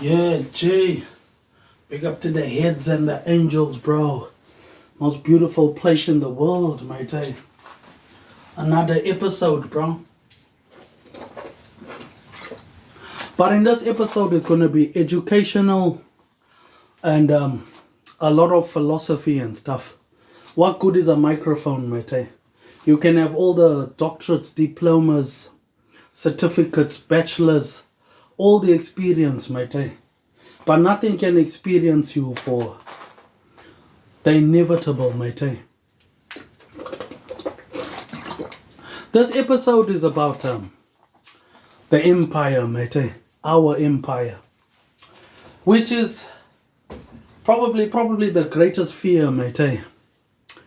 Yeah, Jay. Big up to the heads and the angels, bro. Most beautiful place in the world, mate. Another episode, bro. But in this episode, it's going to be educational and a lot of philosophy and stuff. What good is a microphone, mate? You can have all the doctorates, diplomas, certificates, bachelors, all the experience, mate. But nothing can experience you for the inevitable, mate. This episode is about the empire, mate. Our empire. Which is probably the greatest fear, mate.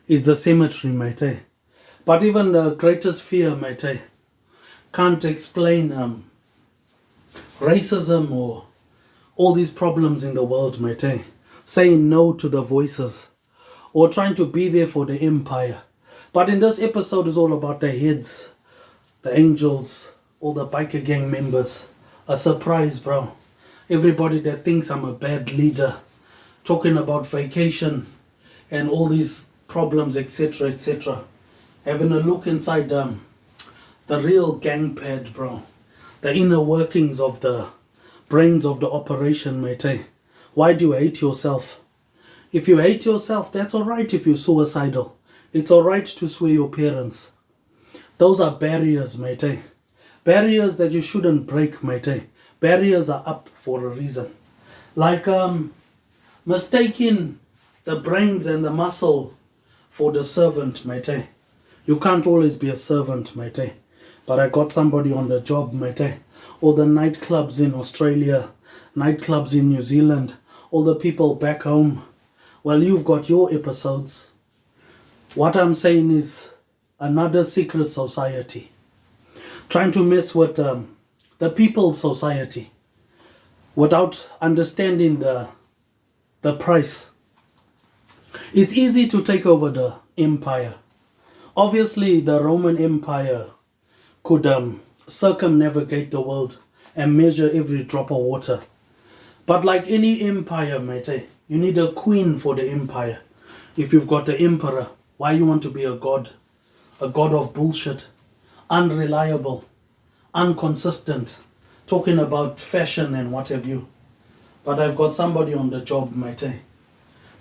Is the cemetery, mate. But even the greatest fear, mate, can't explain racism or all these problems in the world, mate. Saying no to the voices or trying to be there for the empire. But in this episode is all about the heads, the angels, all the biker gang members. A surprise, bro. Everybody that thinks I'm a bad leader, talking about vacation and all these problems, etc., etc. Having a look inside the real gang pad, bro. The inner workings of the brains of the operation, mate. Why do you hate yourself? If you hate yourself, that's alright if you're suicidal. It's alright to swear your parents. Those are barriers, mate. Barriers that you shouldn't break, mate. Barriers are up for a reason. Like mistaking the brains and the muscle for the servant, mate. You can't always be a servant, mate. But I got somebody on the job, mate. All the nightclubs in Australia, nightclubs in New Zealand, all the people back home. Well, you've got your episodes. What I'm saying is another secret society. Trying to mess with the people's society without understanding the price. It's easy to take over the empire. Obviously, the Roman Empire could circumnavigate the world and measure every drop of water. But like any empire, mate, you need a queen for the empire. If you've got the emperor, why you want to be a god? A god of bullshit, unreliable, inconsistent, talking about fashion and what have you. But I've got somebody on the job, mate.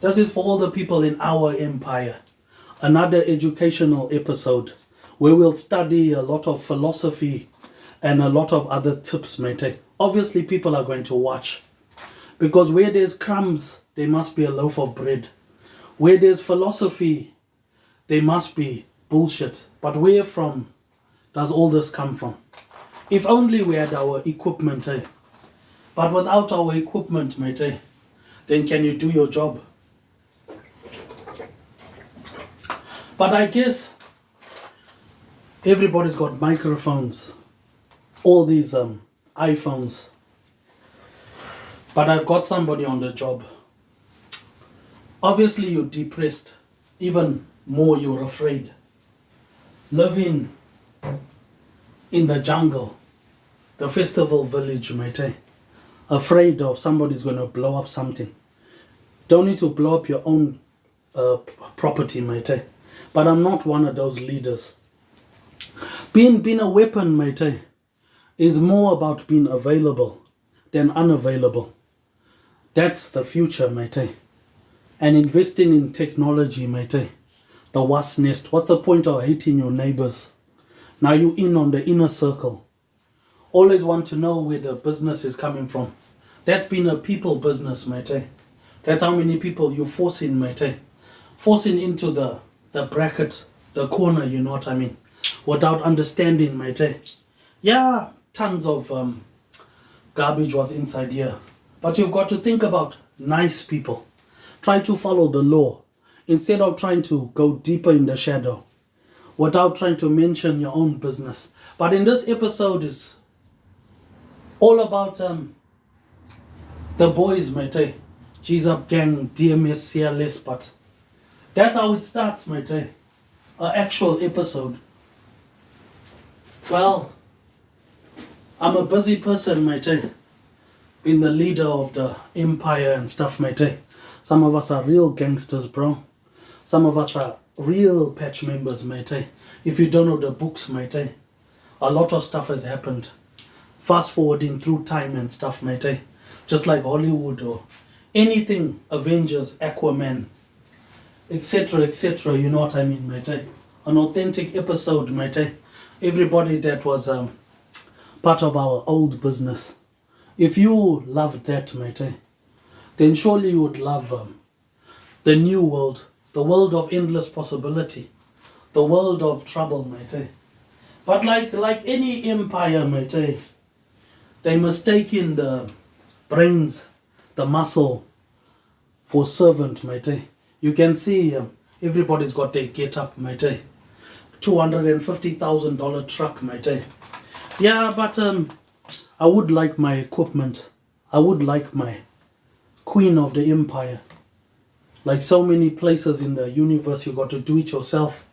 This is for all the people in our empire. Another educational episode where we'll study a lot of philosophy and a lot of other tips, mate. Obviously, people are going to watch. Because where there's crumbs, there must be a loaf of bread. Where there's philosophy, there must be bullshit. But where from does all this come from? If only we had our equipment, eh? But without our equipment, mate, then can you do your job? But I guess everybody's got microphones, all these iPhones. But I've got somebody on the job. Obviously you're depressed. Even more you're afraid. Living in the jungle, the festival village, mate. Afraid of somebody's going to blow up something. Don't need to blow up your own property, mate. But I'm not one of those leaders. Being a weapon, mate, is more about being available than unavailable. That's the future, mate. And investing in technology, mate. The wasp nest. What's the point of hating your neighbors? Now you in on the inner circle. Always want to know where the business is coming from. That's been a people business, mate. That's how many people you forcing, mate. Forcing into the bracket, the corner, you know what I mean? Without understanding, mate. Yeah, tons of garbage was inside here. But you've got to think about nice people. Try to follow the law instead of trying to go deeper in the shadow without trying to mention your own business. But in this episode is all about the boys, mate. G's Up Gang, DMS, CLS, but that's how it starts, mate. An actual episode. Well, I'm a busy person, mate. been the leader of the empire and stuff, mate. Some of us are real gangsters, bro. Some of us are real patch members, mate. If you don't know the books, mate, a lot of stuff has happened. Fast forwarding through time and stuff, mate. Just like Hollywood or anything, Avengers, Aquaman, etc., etc. You know what I mean, mate? An authentic episode, mate. Everybody that was part of our old business. If you loved that, mate, then surely you would love the new world, the world of endless possibility, the world of trouble, mate. But like any empire, mate, they mistake in the brains, the muscle for servant, mate. You can see everybody's got their get up, mate. $250,000 truck, mate. Yeah, but I would like my equipment. I would like my queen of the empire. Like so many places in the universe, you got to do it yourself.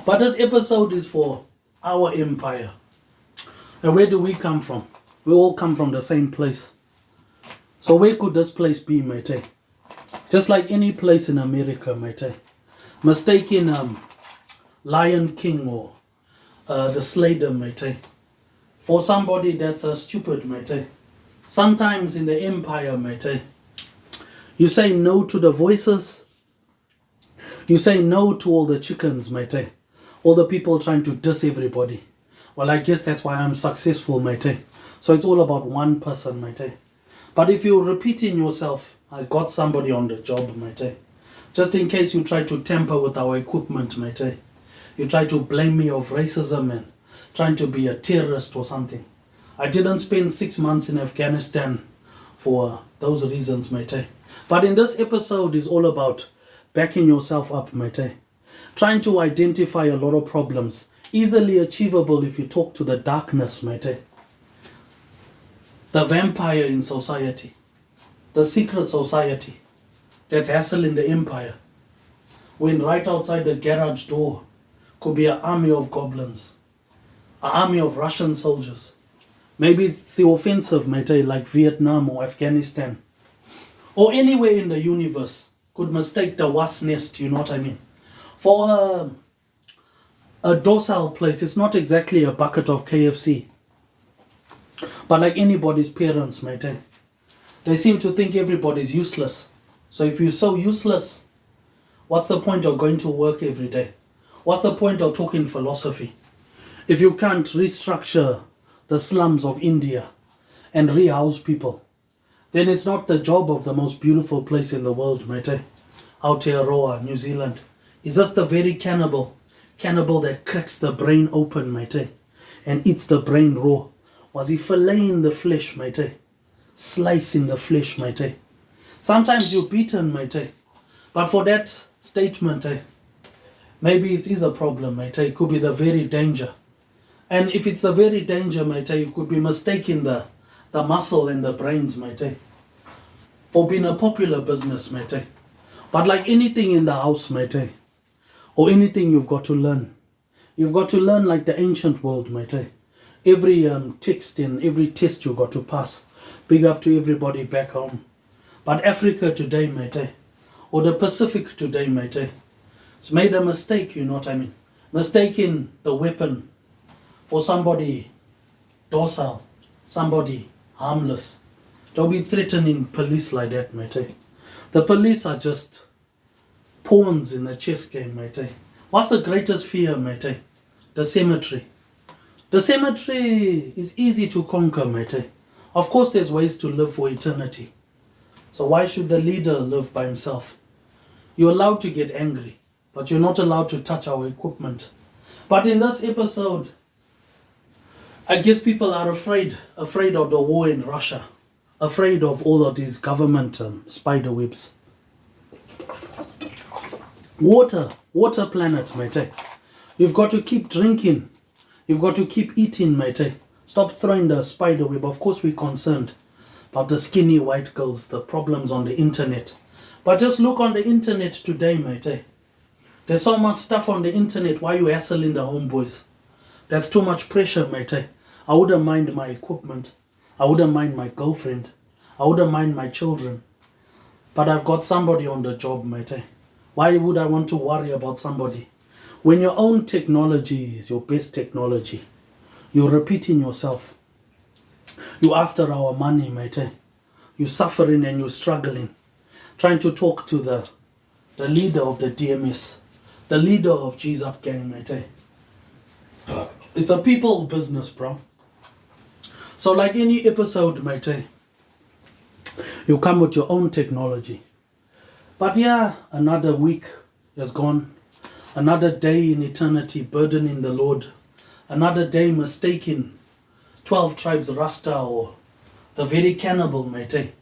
But this episode is for our empire. And where do we come from? We all come from the same place. So where could this place be, mate? Just like any place in America, mate. Mistaking Lion King or the slaydem, mate, for somebody that's stupid, mate. Sometimes in the empire, mate, you say no to the voices. You say no to all the chickens, mate. All the people trying to diss everybody. Well, I guess that's why I'm successful, mate. So it's all about one person, mate. But if you're repeating yourself, I got somebody on the job, mate. Just in case you try to tamper with our equipment, mate. You try to blame me of racism and trying to be a terrorist or something. I didn't spend 6 months in Afghanistan for those reasons, mate. But in this episode is all about backing yourself up, mate. Trying to identify a lot of problems. Easily achievable if you talk to the darkness, mate. The vampire in society. The secret society. That's hassling the empire. When right outside the garage door could be an army of goblins. An army of Russian soldiers. Maybe it's the offensive, mate, like Vietnam or Afghanistan. Or anywhere in the universe could mistake the wasp nest, you know what I mean? For a docile place, it's not exactly a bucket of KFC. But like anybody's parents, mate, they seem to think everybody's useless. So if you're so useless, what's the point of going to work every day? What's the point of talking philosophy? If you can't restructure the slums of India and rehouse people, then it's not the job of the most beautiful place in the world, mate. Aotearoa, New Zealand. It's just the very cannibal that cracks the brain open, mate, and eats the brain raw. Was he filleting the flesh, mate? Slicing the flesh, mate. Sometimes you're beaten, mate. But for that statement, maybe it is a problem, mate. It could be the very danger. And if it's the very danger, mate, you could be mistaking the muscle and the brains, mate, for being a popular business, mate. But like anything in the house, mate, or anything you've got to learn. You've got to learn like the ancient world, mate. Every text and every test you've got to pass. Big up to everybody back home. But Africa today, mate, or the Pacific today, mate, it's made a mistake, you know what I mean? Mistaking the weapon for somebody docile, somebody harmless. Don't be threatening police like that, mate. The police are just pawns in the chess game, mate. What's the greatest fear, mate? The cemetery. The cemetery is easy to conquer, mate. Of course there's ways to live for eternity. So why should the leader live by himself? You're allowed to get angry, but you're not allowed to touch our equipment. But in this episode, I guess people are afraid of the war in Russia, afraid of all of these government spider webs. Water planet, mate. You've got to keep drinking. You've got to keep eating, mate. Stop throwing the spider web. Of course we're concerned about the skinny white girls, the problems on the internet. But just look on the internet today, mate. There's so much stuff on the internet. Why you hassling the homeboys? That's too much pressure, mate. I wouldn't mind my equipment. I wouldn't mind my girlfriend. I wouldn't mind my children. But I've got somebody on the job, mate. Why would I want to worry about somebody? When your own technology is your best technology, you're repeating yourself. You're after our money, mate. You're suffering and you're struggling. Trying to talk to the leader of the DMS, the leader of G's Up Gang, mate. It's a people business, bro. So like any episode, mate, you come with your own technology. But yeah, another week has gone. Another day in eternity burdening the Lord. Another day mistaking 12 tribes Rasta or the very cannibal, mate.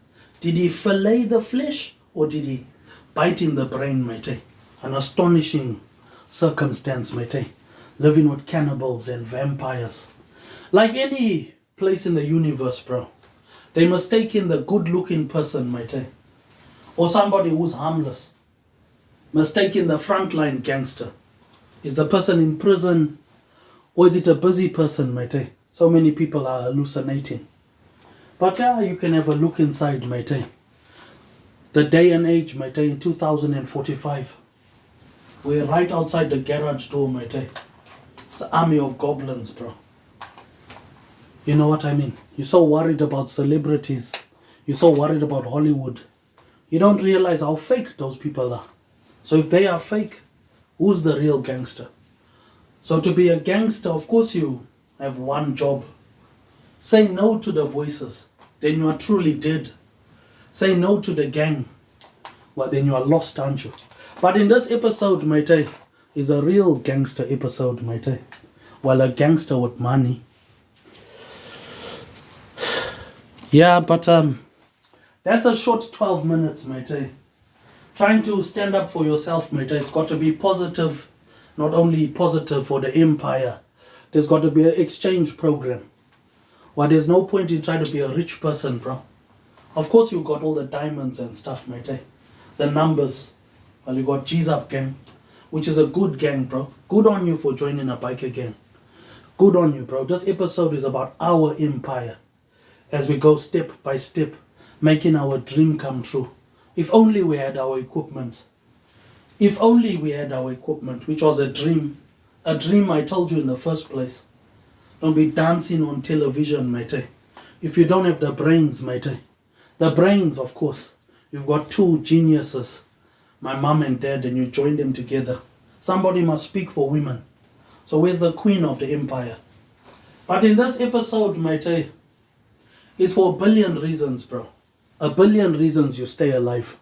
Did he fillet the flesh or did he bite in the brain, mate? An astonishing circumstance, mate. Living with cannibals and vampires. Like any place in the universe, bro. They mistaken the good-looking person, mate. Or somebody who's harmless. Mistaken the frontline gangster. Is the person in prison or is it a busy person, mate? So many people are hallucinating. But yeah, you can have a look inside, mate. The day and age, mate, in 2045. We're right outside the garage door, mate. It's an army of goblins, bro. You know what I mean? You're so worried about celebrities. You're so worried about Hollywood. You don't realize how fake those people are. So if they are fake, who's the real gangster? So to be a gangster, of course you have one job. Say no to the voices. Then you are truly dead. Say no to the gang. Well, then you are lost, aren't you? But in this episode, mate, is a real gangster episode, mate. Well, a gangster with money. Yeah, but that's a short 12 minutes, mate. Trying to stand up for yourself, mate. It's got to be positive. Not only positive for the empire. There's got to be an exchange program. Well, there's no point in trying to be a rich person, bro. Of course you got all the diamonds and stuff, mate. The numbers. Well, you got G's Up Gang, which is a good gang, bro. Good on you for joining a biker gang. Good on you, bro. This episode is about our empire. As we go step by step, making our dream come true. If only we had our equipment. If only we had our equipment, which was a dream. A dream I told you in the first place. Don't be dancing on television, mate. If you don't have the brains, mate. The brains, of course. You've got two geniuses. My mom and dad, and you join them together. Somebody must speak for women. So where's the queen of the empire? But in this episode, mate, it's for a billion reasons, bro. A billion reasons you stay alive.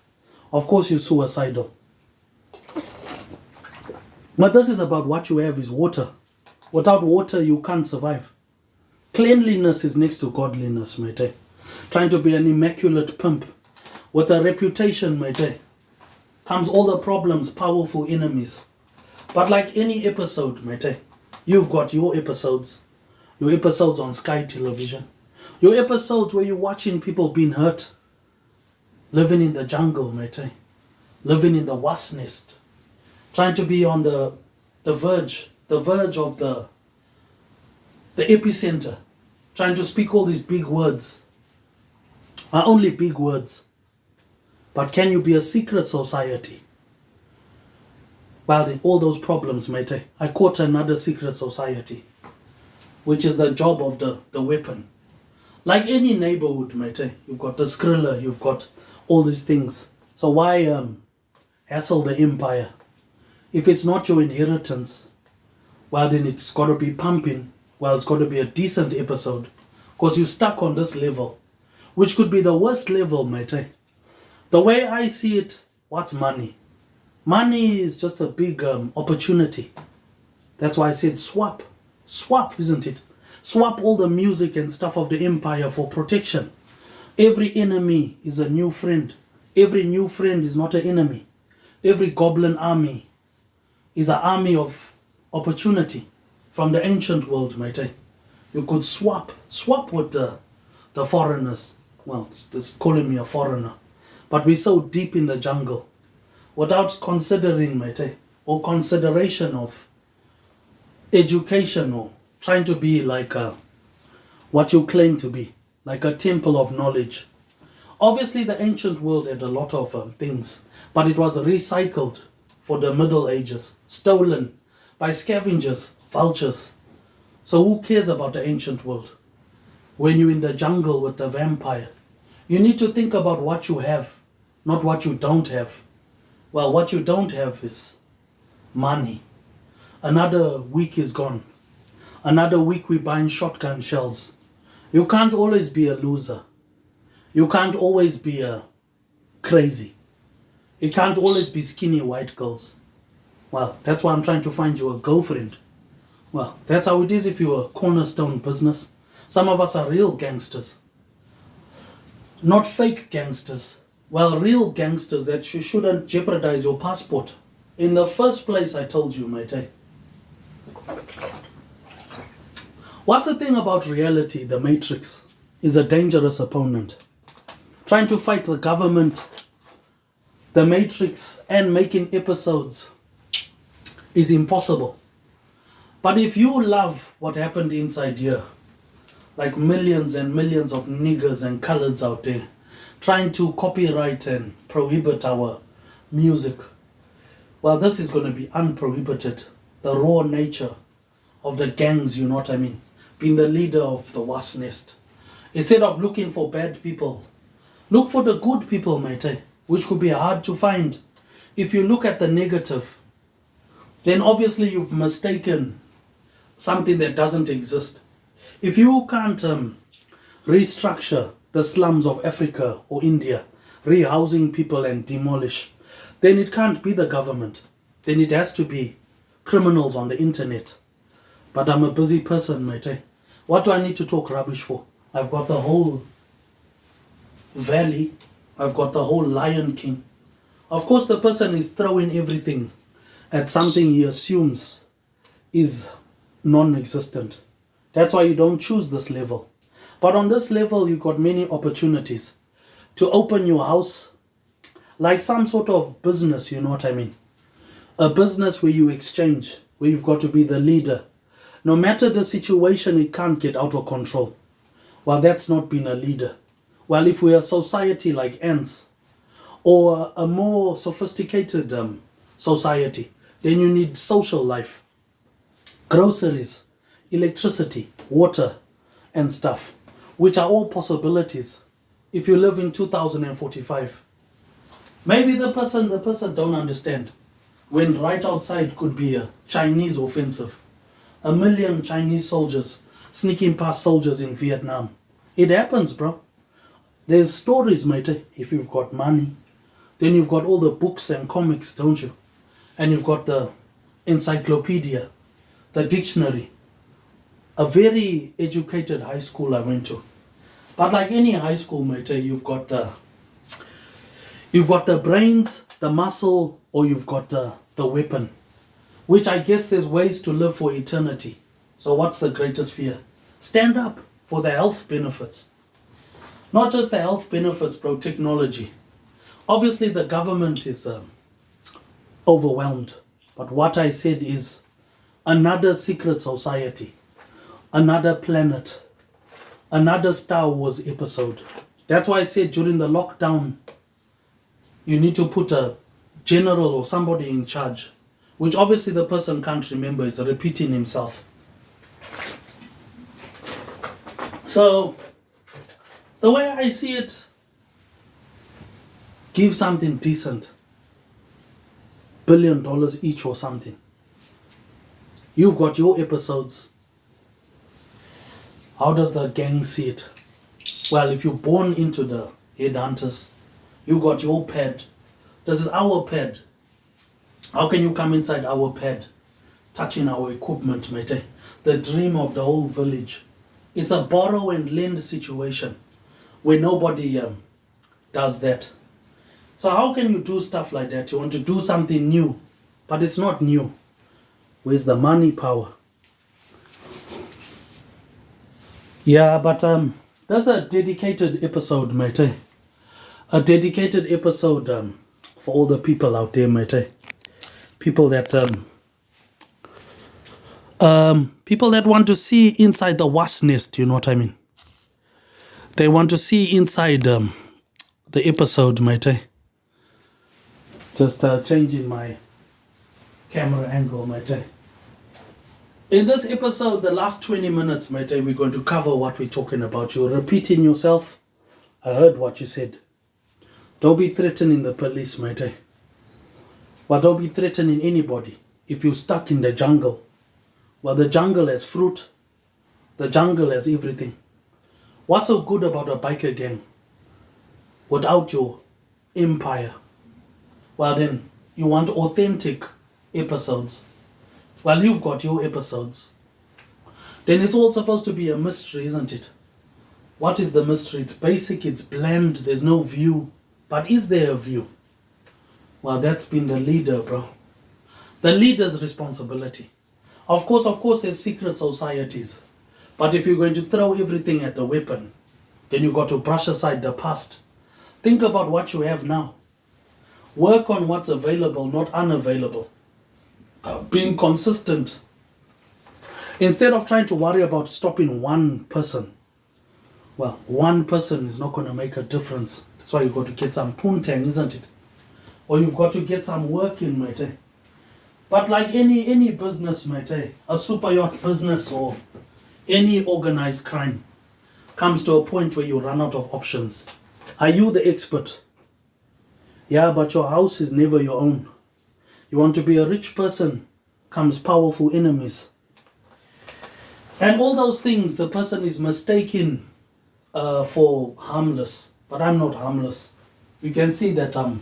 Of course you're suicidal. But this is about what you have is water. Without water, you can't survive. Cleanliness is next to godliness, mate. Trying to be an immaculate pimp. With a reputation, mate, comes all the problems, powerful enemies. But like any episode, mate, you've got your episodes. Your episodes on Sky Television. Your episodes where you're watching people being hurt. Living in the jungle, mate. Living in the wasp nest. Trying to be on the verge of the epicenter. Trying to speak all these big words. Are only big words. But can you be a secret society? Well, all those problems, mate. I caught another secret society. Which is the job of the weapon. Like any neighborhood, mate. You've got the Skrilla, you've got all these things. So why hassle the empire? If it's not your inheritance, well then it's got to be pumping. Well, it's got to be a decent episode. Because you're stuck on this level. Which could be the worst level, mate. The way I see it, what's money? Money is just a big opportunity. That's why I said swap. Swap, isn't it? Swap all the music and stuff of the empire for protection. Every enemy is a new friend. Every new friend is not an enemy. Every goblin army is an army of opportunity from the ancient world, mate. You could swap with the foreigners. Well, it's calling me a foreigner. But we're so deep in the jungle. Without considering, mate, or consideration of education or trying to be like what you claim to be. like a temple of knowledge. Obviously, the ancient world had a lot of things, but it was recycled for the Middle Ages, stolen by scavengers, vultures. So who cares about the ancient world? When you're in the jungle with the vampire, you need to think about what you have, not what you don't have. Well, what you don't have is money. Another week is gone. Another week we're buying shotgun shells. You can't always be a loser. You can't always be a crazy. It can't always be skinny white girls. Well, that's why I'm trying to find you a girlfriend. Well, that's how it is if you're a cornerstone business. Some of us are real gangsters. Not fake gangsters. Well, real gangsters that you shouldn't jeopardize your passport. In the first place, I told you, mate. What's the thing about reality? The Matrix is a dangerous opponent. Trying to fight the government, the Matrix, and making episodes is impossible. But if you love what happened inside here, like millions and millions of niggers and coloreds out there, trying to copyright and prohibit our music, well, this is going to be unprohibited. The raw nature of the gangs, you know what I mean? Being the leader of the wasp nest. Instead of looking for bad people, look for the good people, mate, which could be hard to find. If you look at the negative, then obviously you've mistaken something that doesn't exist. If you can't restructure the slums of Africa or India, rehousing people and demolish, then it can't be the government. Then it has to be criminals on the internet. But I'm a busy person, mate. What do I need to talk rubbish for? I've got the whole valley. I've got the whole Lion King. Of course, the person is throwing everything at something he assumes is non-existent. That's why you don't choose this level. But on this level, you've got many opportunities to open your house like some sort of business, you know what I mean? A business where you exchange, where you've got to be the leader. No matter the situation, it can't get out of control. Well, that's not being a leader. Well, if we're a society like ants, or a more sophisticated society, then you need social life, groceries, electricity, water, and stuff, which are all possibilities if you live in 2045. Maybe the person don't understand when right outside could be a Chinese offensive. 1 million Chinese soldiers sneaking past soldiers in Vietnam. It happens, bro. There's stories, mate. If you've got money, then you've got all the books and comics, don't you? And you've got the encyclopedia, the dictionary. A very educated high school I went to. But like any high school, mate, you've got the brains, the muscle, or you've got the weapon. Which I guess there's ways to live for eternity. So what's the greatest fear? Stand up for the health benefits. Not just the health benefits, bro, technology. Obviously the government is overwhelmed. But what I said is another secret society, another planet, another Star Wars episode. That's why I said during the lockdown, you need to put a general or somebody in charge, which obviously the person can't remember, is repeating himself. So, the way I see it, give something decent. $1 billion each or something. You've got your episodes. How does the gang see it? Well, if you're born into the headhunters, you got your pad. This is our pad. How can you come inside our pad, touching our equipment, mate? The dream of the whole village. It's a borrow and lend situation where nobody does that. So how can you do stuff like that? You want to do something new, but it's not new. Where's the money power? Yeah, but that's a dedicated episode, mate. A dedicated episode for all the people out there, mate. People that want to see inside the wasp nest, you know what I mean? They want to see inside the episode, mate. Just changing my camera angle, mate. In this episode, the last 20 minutes, mate, we're going to cover what we're talking about. You're repeating yourself. I heard what you said. Don't be threatening the police, mate. Well, don't be threatening anybody. If you're stuck in the jungle, well, the jungle has fruit. The jungle has everything. What's so good about a biker gang without your empire? Well, then, you want authentic episodes. Well, you've got your episodes. Then it's all supposed to be a mystery, isn't it? What is the mystery? It's basic, it's bland, there's no view. But is there a view? Well, that's been the leader, bro. The leader's responsibility. Of course, there's secret societies. But if you're going to throw everything at the weapon, then you've got to brush aside the past. Think about what you have now. Work on what's available, not unavailable. Being consistent. Instead of trying to worry about stopping one person. Well, one person is not going to make a difference. That's why you've got to get some poontang, isn't it? Or you've got to get some work in, mate. But like any business, mate, a super yacht business or any organized crime comes to a point where you run out of options. Are you the expert? Yeah, but your house is never your own. You want to be a rich person, comes powerful enemies. And all those things the person is mistaken for harmless. But I'm not harmless. You can see that I'm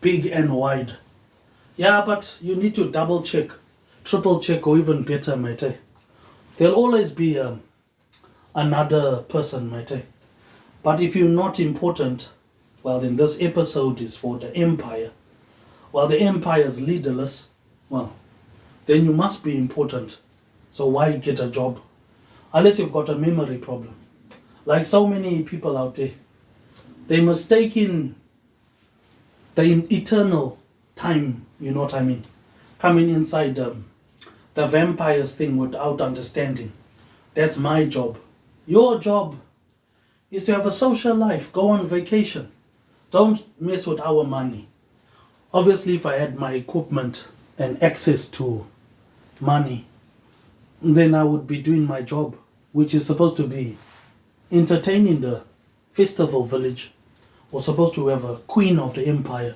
big and wide. Yeah, but you need to double check, triple check, or even better, mate. There'll always be another person, mate. But if you're not important, well, then this episode is for the empire. While the empire is leaderless, well, then you must be important. So why get a job? Unless you've got a memory problem. Like so many people out there, they mistaken the eternal time, you know what I mean, coming inside the vampires thing without understanding. That's my job. Your job is to have a social life, go on vacation. Don't mess with our money. Obviously, if I had my equipment and access to money, then I would be doing my job, which is supposed to be entertaining the festival village, or supposed to have a queen of the empire,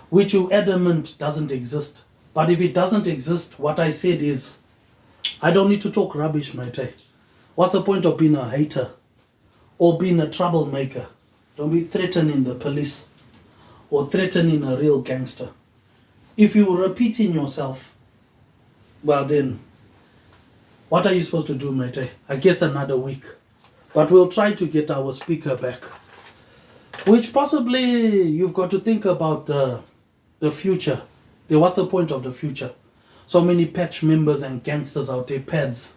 which you adamant doesn't exist. But if it doesn't exist, what I said is, I don't need to talk rubbish, mate. What's the point of being a hater or being a troublemaker? Don't be threatening the police or threatening a real gangster. If you're repeating yourself, well then, what are you supposed to do, mate? I guess another week. But we'll try to get our speaker back. Which possibly you've got to think about the future. What's the point of the future? So many patch members and gangsters out there, pads.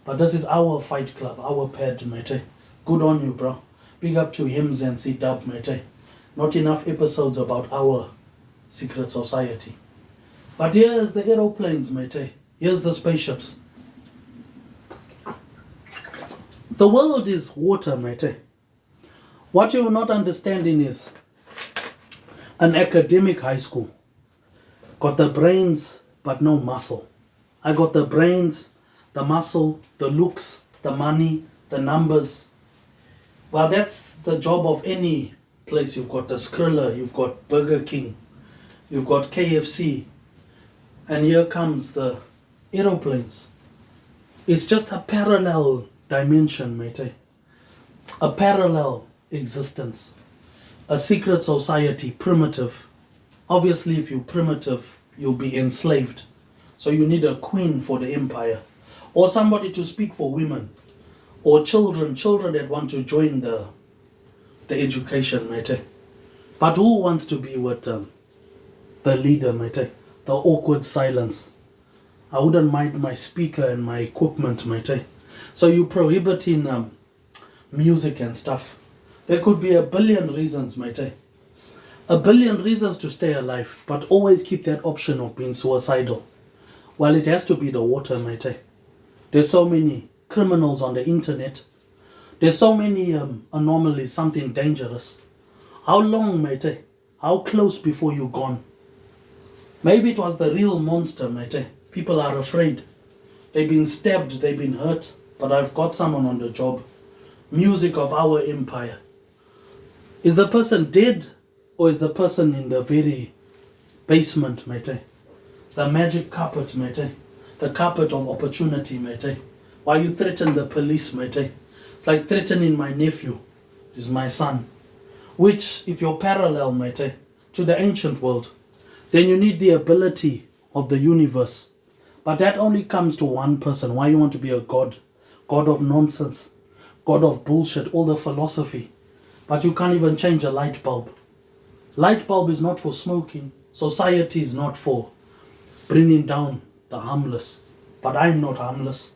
But this is our fight club, our pad, mate. Good on you, bro. Big up to Hims and C-Dub, mate. Not enough episodes about our secret society. But here's the aeroplanes, mate. Here's the spaceships. The world is water, mate. What you're not understanding is an academic high school. Got the brains, but no muscle. I got the brains, the muscle, the looks, the money, the numbers. Well, that's the job of any place. You've got the Skrilla, you've got Burger King, you've got KFC, and here comes the aeroplanes. It's just a parallel dimension, mate. A parallel existence. A secret society, primitive. Obviously, if you're primitive, you'll be enslaved. So you need a queen for the empire. Or somebody to speak for women. Or children that want to join the education, mate. But who wants to be with the leader, mate? The awkward silence. I wouldn't mind my speaker and my equipment, mate. So you prohibiting music and stuff. There could be a billion reasons, mate. A billion reasons to stay alive, but always keep that option of being suicidal. Well, it has to be the water, mate. There's so many criminals on the internet. There's so many anomalies, something dangerous. How long, mate? How close before you gone? Maybe it was the real monster, mate. People are afraid. They've been stabbed, they've been hurt, but I've got someone on the job. Music of our empire. Is the person dead or is the person in the very basement, mate? The magic carpet, mate. The carpet of opportunity, mate. Why you threaten the police, mate? It's like threatening my nephew, is my son. Which, if you're parallel, mate, to the ancient world, then you need the ability of the universe. But that only comes to one person. Why you want to be a god? God of nonsense. God of bullshit, all the philosophy. But you can't even change a light bulb. Light bulb is not for smoking. Society is not for bringing down the harmless. But I'm not harmless.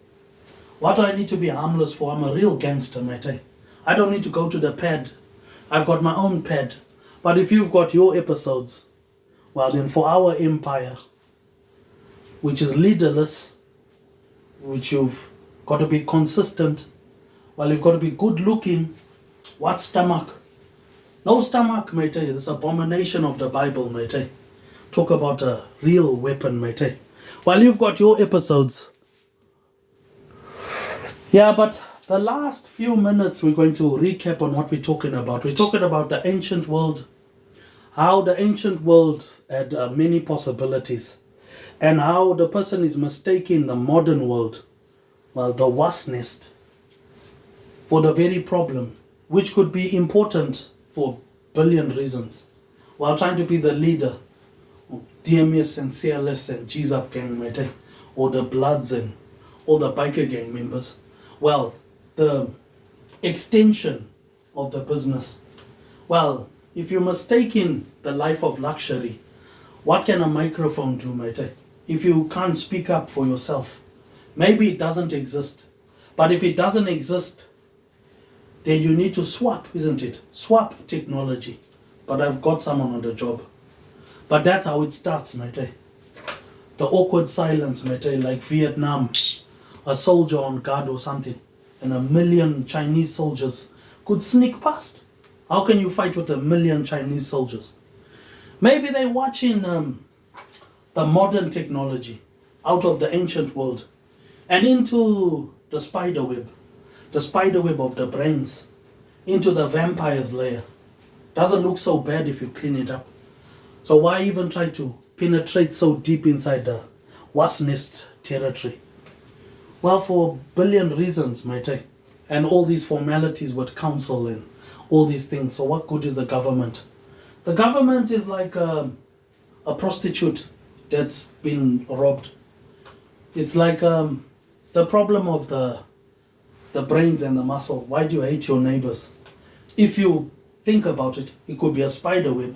What do I need to be harmless for? I'm a real gangster, mate. I don't need to go to the pad. I've got my own pad. But if you've got your episodes, well then for our empire, which is leaderless, which you've got to be consistent, well, you've got to be good looking. What stomach? No stomach, mate. This abomination of the Bible, mate. Talk about a real weapon, mate. Well, you've got your episodes. Yeah, but the last few minutes we're going to recap on what we're talking about. We're talking about the ancient world, how the ancient world had many possibilities, and how the person is mistaking the modern world, well, the wasp nest, for the very problem, which could be important for a billion reasons, while trying to be the leader of DMS and CLS and GZAP gang, mate, or the Bloods and all the biker gang members. Well, the extension of the business. Well, if you're mistaking the life of luxury, what can a microphone do, mate? If you can't speak up for yourself, maybe it doesn't exist. But if it doesn't exist, then you need to swap, isn't it? Swap technology. But I've got someone on the job. But that's how it starts, mate. The awkward silence, mate, like Vietnam. A soldier on guard or something, and 1 million Chinese soldiers could sneak past. How can you fight with 1 million Chinese soldiers? Maybe they're watching the modern technology out of the ancient world and into the spider web of the brains, into the vampire's lair. Doesn't look so bad if you clean it up. So why even try to penetrate so deep inside the wasp nest territory? Well, for a billion reasons, mate. And all these formalities with council and all these things. So what good is the government? The government is like a prostitute that's been robbed. It's like the problem of the brains and the muscle. Why do you hate your neighbors? If you think about it, it could be a spider web,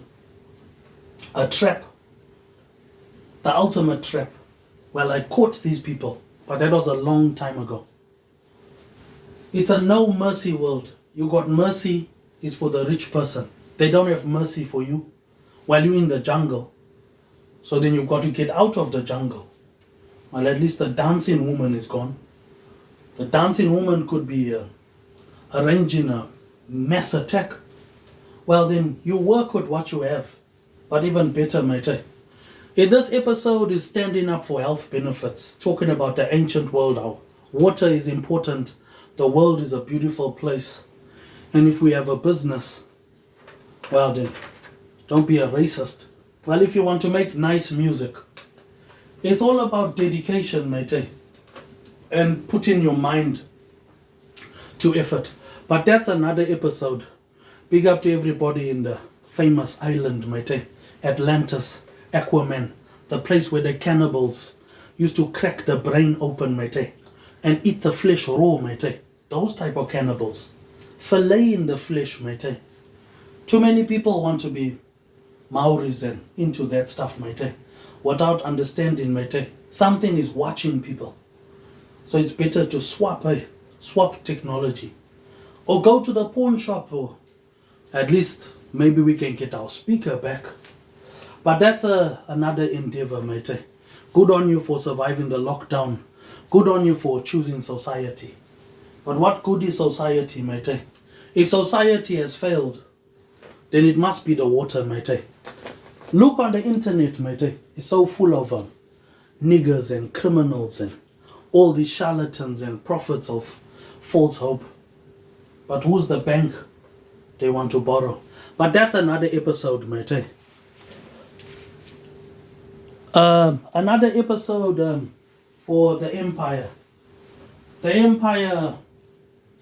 a trap, the ultimate trap. Well, I caught these people. But that was a long time ago. It's a no mercy world. You got mercy is for the rich person. They don't have mercy for you while you're in the jungle. So then you've got to get out of the jungle. Well, at least the dancing woman is gone. The dancing woman could be arranging a mass attack. Well, then you work with what you have. But even better, mate. In this episode is standing up for health benefits, talking about the ancient world, how water is important, the world is a beautiful place. And if we have a business, well then, don't be a racist. Well, if you want to make nice music, it's all about dedication, mate, and putting your mind to effort. But that's another episode. Big up to everybody in the famous island, mate, Atlantis. Aquaman, the place where the cannibals used to crack the brain open, mate, and eat the flesh raw, mate. Those type of cannibals. Filleting the flesh, mate. Too many people want to be Maoris and into that stuff, mate, without understanding, mate. Something is watching people. So it's better to swap technology. Or go to the pawn shop, or at least maybe we can get our speaker back. But that's another endeavor, mate. Good on you for surviving the lockdown. Good on you for choosing society. But what good is society, mate? If society has failed, then it must be the water, mate. Look on the internet, mate. It's so full of niggers and criminals and all these charlatans and prophets of false hope. But who's the bank they want to borrow? But that's another episode, mate. Another episode for the empire. The empire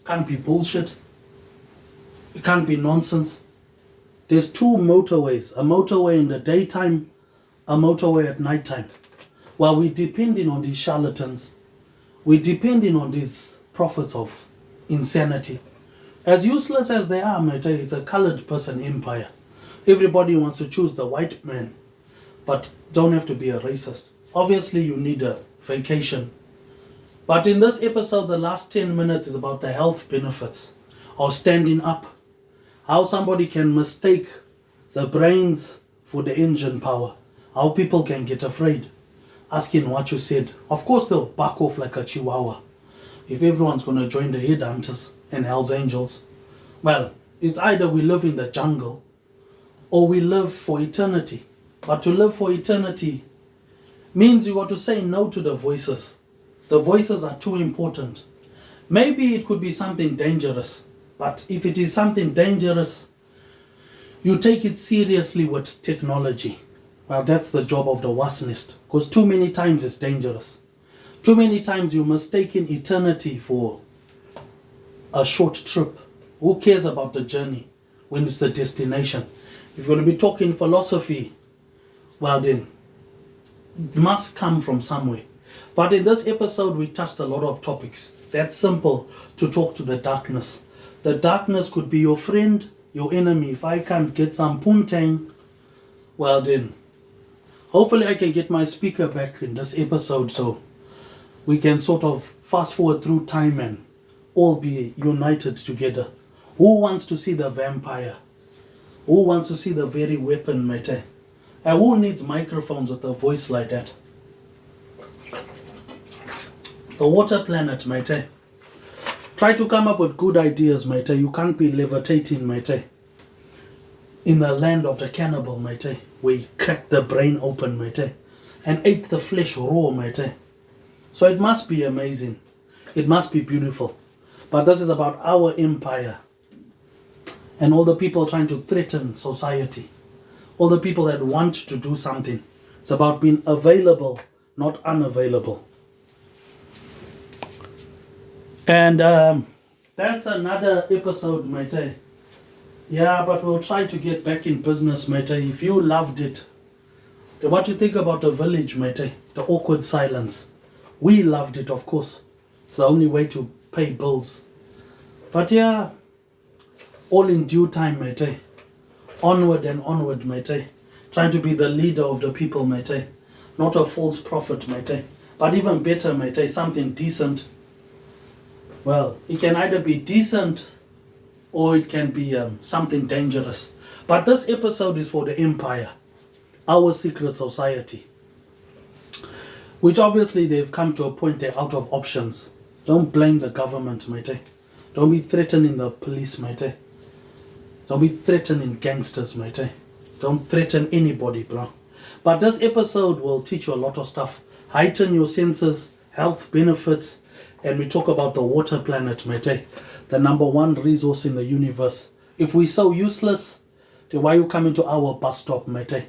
can't be bullshit. It can't be nonsense. There's two motorways. A motorway in the daytime, a motorway at nighttime. While we're depending on these charlatans, we're depending on these prophets of insanity. As useless as they are, mate, it's a colored person empire. Everybody wants to choose the white man, but don't have to be a racist. Obviously, you need a vacation. But in this episode, the last 10 minutes is about the health benefits of standing up. How somebody can mistake the brains for the engine power. How people can get afraid. Asking what you said. Of course, they'll back off like a chihuahua. If everyone's going to join the headhunters and Hell's Angels, well, it's either we live in the jungle or we live for eternity. But to live for eternity means you got to say no to the voices. The voices are too important. Maybe it could be something dangerous. But if it is something dangerous, you take it seriously with technology. Well, that's the job of the wasp nest. Because too many times it's dangerous. Too many times you're mistaking eternity for a short trip. Who cares about the journey when it's the destination? If you're going to be talking philosophy, well then, it must come from somewhere. But in this episode, we touched a lot of topics. It's that simple to talk to the darkness. The darkness could be your friend, your enemy. If I can't get some puntang, well then, hopefully I can get my speaker back in this episode so we can sort of fast forward through time and all be united together. Who wants to see the vampire? Who wants to see the very weapon, mate? And who needs microphones with a voice like that? The water planet, mate. Try to come up with good ideas, mate. You can't be levitating, mate. In the land of the cannibal, mate. We cracked the brain open, mate. And ate the flesh raw, mate. So it must be amazing. It must be beautiful. But this is about our empire. And all the people trying to threaten society. All the people that want to do something. It's about being available, not unavailable. And that's another episode, mate. Yeah, but we'll try to get back in business, mate. If you loved it, what you think about the village, mate? The awkward silence. We loved it, of course. It's the only way to pay bills. But yeah, all in due time, mate. Onward and onward, mate. Trying to be the leader of the people, mate. Not a false prophet, mate. But even better, mate, something decent. Well, it can either be decent or it can be something dangerous. But this episode is for the empire, our secret society. Which obviously they've come to a point they're out of options. Don't blame the government, mate. Don't be threatening the police, mate. Don't be threatening gangsters, mate. Don't threaten anybody, bro. But this episode will teach you a lot of stuff. Heighten your senses, health benefits, and we talk about the water planet, mate. The number one resource in the universe. If we're so useless, then why are you coming to our bus stop, mate?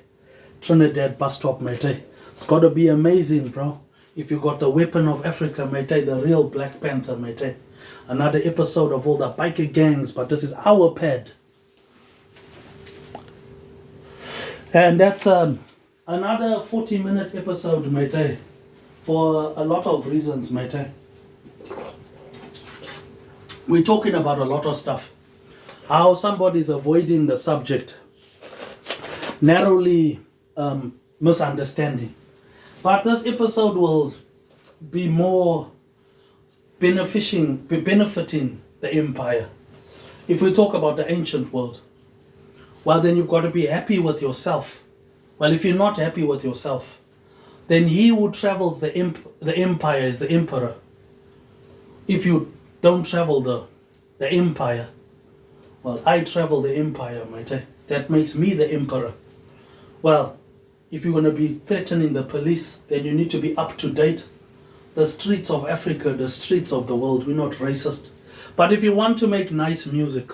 Trinidad bus stop, mate. It's got to be amazing, bro. If you got the weapon of Africa, mate, the real Black Panther, mate. Another episode of all the biker gangs, but this is our pad. And that's another 40-minute episode, mate. For a lot of reasons, mate. We're talking about a lot of stuff. How somebody's avoiding the subject. Narrowly misunderstanding. But this episode will be more benefiting the empire. If we talk about the ancient world, well then you've got to be happy with yourself. Well, if you're not happy with yourself, then he who travels the empire is the emperor. If you don't travel the empire. Well, I travel the empire, mate. That makes me the emperor. Well, if you're going to be threatening the police, then you need to be up to date. The streets of Africa, the streets of the world, we're not racist. But if you want to make nice music,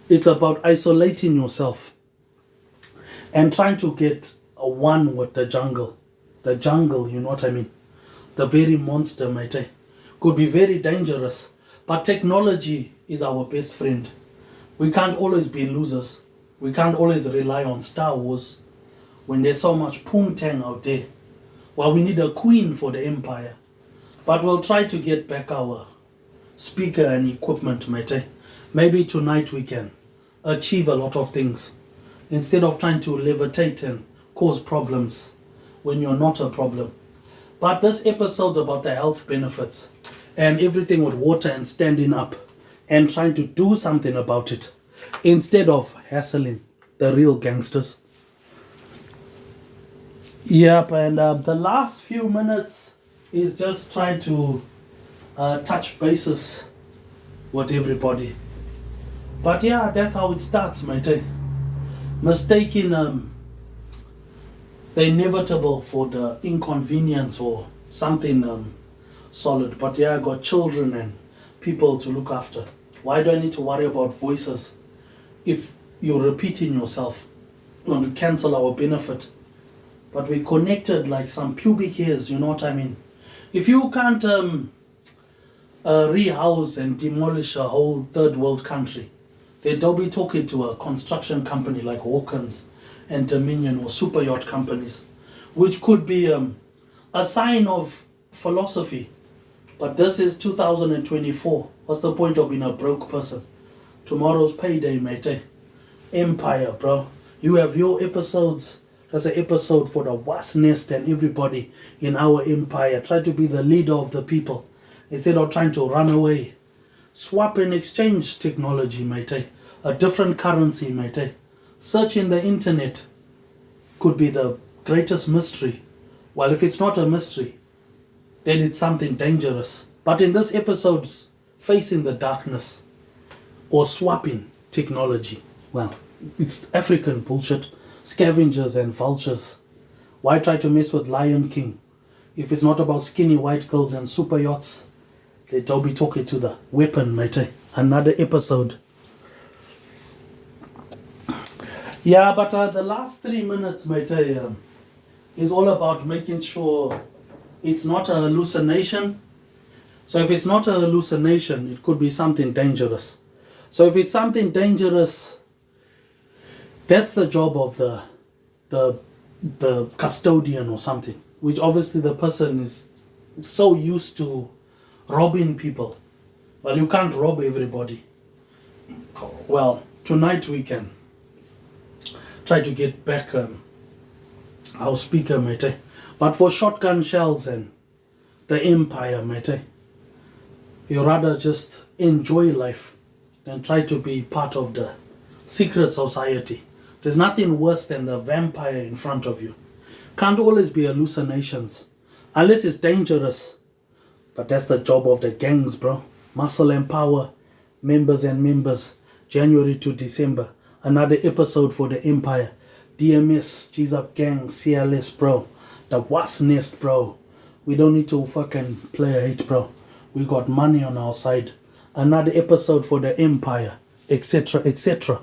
it's about isolating yourself and trying to get a one with the jungle. The jungle, you know what I mean? The very monster, mate. Could be very dangerous. But technology is our best friend. We can't always be losers. We can't always rely on Star Wars when there's so much poontang out there. Well, we need a queen for the empire. But we'll try to get back our speaker and equipment, mate. Maybe tonight we can achieve a lot of things instead of trying to levitate and cause problems when you're not a problem. But this episode's about the health benefits and everything with water and standing up and trying to do something about it instead of hassling the real gangsters. Yep, and the last few minutes is just trying to touch bases with everybody. But yeah, that's how it starts, mate. Mistaking the inevitable for the inconvenience or something solid. But yeah, I got children and people to look after. Why do I need to worry about voices if you're repeating yourself? You want to cancel our benefit. But we connected like some pubic hairs, you know what I mean? If you can't rehouse and demolish a whole third world country, then don't be talking to a construction company like Hawkins and Dominion or super yacht companies, which could be a sign of philosophy. But this is 2024. What's the point of being a broke person? Tomorrow's payday, mate. Empire, bro. You have your episodes. There's an episode for the wasp nest and everybody in our empire. Try to be the leader of the people instead of trying to run away. Swap and exchange technology, mate. A different currency, mate. Search in the internet could be the greatest mystery. Well, if it's not a mystery, then it's something dangerous. But in this episode's facing the darkness or swapping technology, well, it's African bullshit. Scavengers and vultures. Why try to mess with Lion King? If it's not about skinny white girls and super yachts, they don't be talking to the weapon, mate. Another episode. Yeah, but the last 3 minutes, mate, is all about making sure it's not a hallucination. So if it's not a hallucination, it could be something dangerous. So if it's something dangerous, that's the job of the custodian or something, which obviously the person is so used to robbing people. Well, you can't rob everybody. Well, tonight we can try to get back our speaker, mate. But for shotgun shells and the empire, mate, you rather just enjoy life than try to be part of the secret society. There's nothing worse than the vampire in front of you. Can't always be hallucinations. Unless it's dangerous. But that's the job of the gangs, bro. Muscle and power. Members and members. January to December. Another episode for the empire. DMS, G's Up Gang, CLS, bro. The wasp nest, bro. We don't need to fucking play a hate, bro. We got money on our side. Another episode for the empire. Etc, etc.